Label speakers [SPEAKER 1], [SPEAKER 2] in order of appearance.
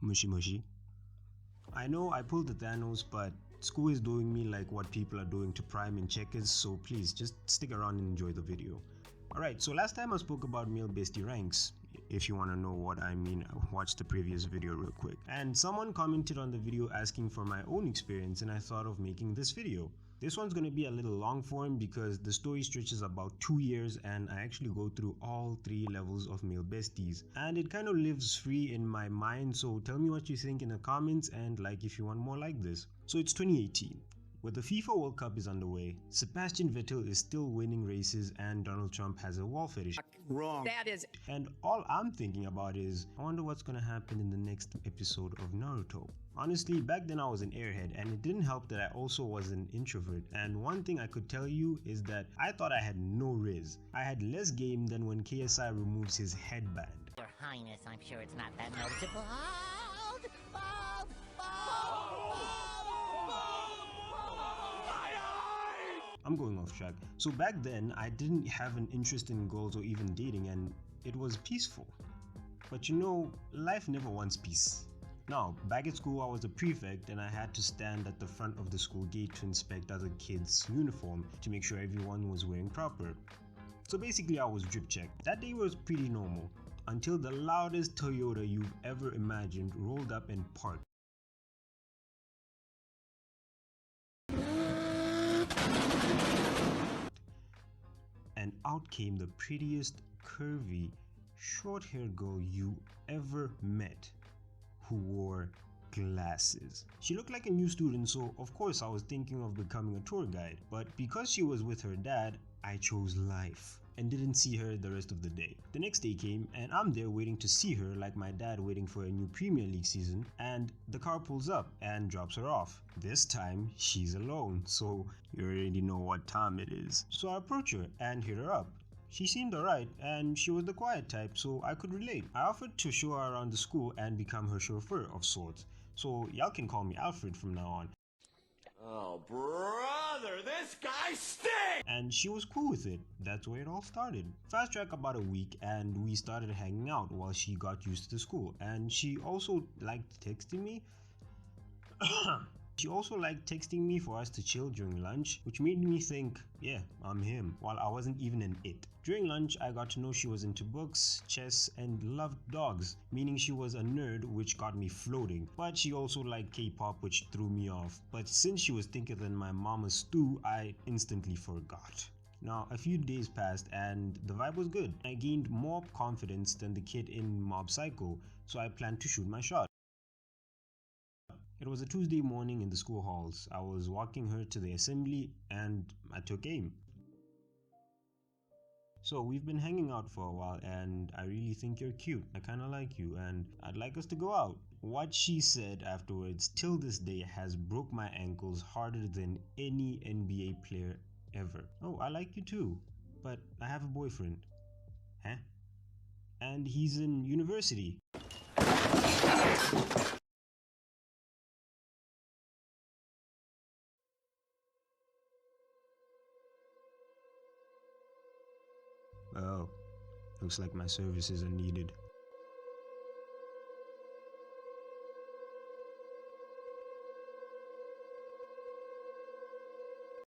[SPEAKER 1] mushi. I know I pulled the Thanos, but school is doing me like what people are doing to Prime in checkers, so please just stick around and enjoy the video. Alright, so last time I spoke about male bestie ranks. If you want to know what I mean, watch the previous video real quick. And someone commented on the video asking for my own experience, and I thought of making this video. This one's going to be a little long form because the story stretches about 2 years and I actually go through all 3 levels of male besties. And it kind of lives free in my mind, so tell me what you think in the comments and like if you want more like this. So it's 2018. With the FIFA World Cup is underway, Sebastian Vettel is still winning races and Donald Trump has a wall fetish.
[SPEAKER 2] Wrong.
[SPEAKER 3] That is.
[SPEAKER 1] And all I'm thinking about is, I wonder what's gonna happen in the next episode of Naruto. Honestly, back then I was an airhead and it didn't help that I also was an introvert, and one thing I could tell you is that I thought I had no riz. I had less game than when KSI removes his headband.
[SPEAKER 3] Your Highness, I'm sure it's not that noticeable.
[SPEAKER 1] I'm going off track. So back then, I didn't have an interest in girls or even dating, and it was peaceful. But you know, life never wants peace. Now, back at school I was a prefect and I had to stand at the front of the school gate to inspect other kids' uniform to make sure everyone was wearing proper. So basically I was drip checked. That day was pretty normal, until the loudest Toyota you've ever imagined rolled up and parked. And out came the prettiest, curvy, short-haired girl you ever met, who wore glasses. She looked like a new student, so of course I was thinking of becoming a tour guide, but because she was with her dad, I chose life and didn't see her the rest of the day. The next day came and I'm there waiting to see her like my dad waiting for a new Premier League season, and the car pulls up and drops her off. This time she's alone, so you already know what time it is. So I approach her and hit her up. She seemed alright and she was the quiet type, so I could relate. I offered to show her around the school and become her chauffeur of sorts, so y'all can call me Alfred from now on.
[SPEAKER 2] Oh, brother, this guy stinks!
[SPEAKER 1] And she was cool with it. That's where it all started. Fast track about a week and we started hanging out while she got used to the school, and she also liked texting me. She also liked texting me for us to chill during lunch, which made me think, yeah, I'm him, while I wasn't even an it. During lunch, I got to know she was into books, chess, and loved dogs, meaning she was a nerd, which got me floating. But she also liked K-pop, which threw me off. But since she was thicker than my mama's stew, I instantly forgot. Now, a few days passed and the vibe was good. I gained more confidence than the kid in Mob Psycho, so I planned to shoot my shot. It was a Tuesday morning in the school halls. I was walking her to the assembly and I took aim. So we've been hanging out for a while and I really think you're cute. I kinda like you and I'd like us to go out. What she said afterwards till this day has broke my ankles harder than any NBA player ever. Oh, I like you too, but I have a boyfriend. Huh? And he's in university. Oh, looks like my services are needed.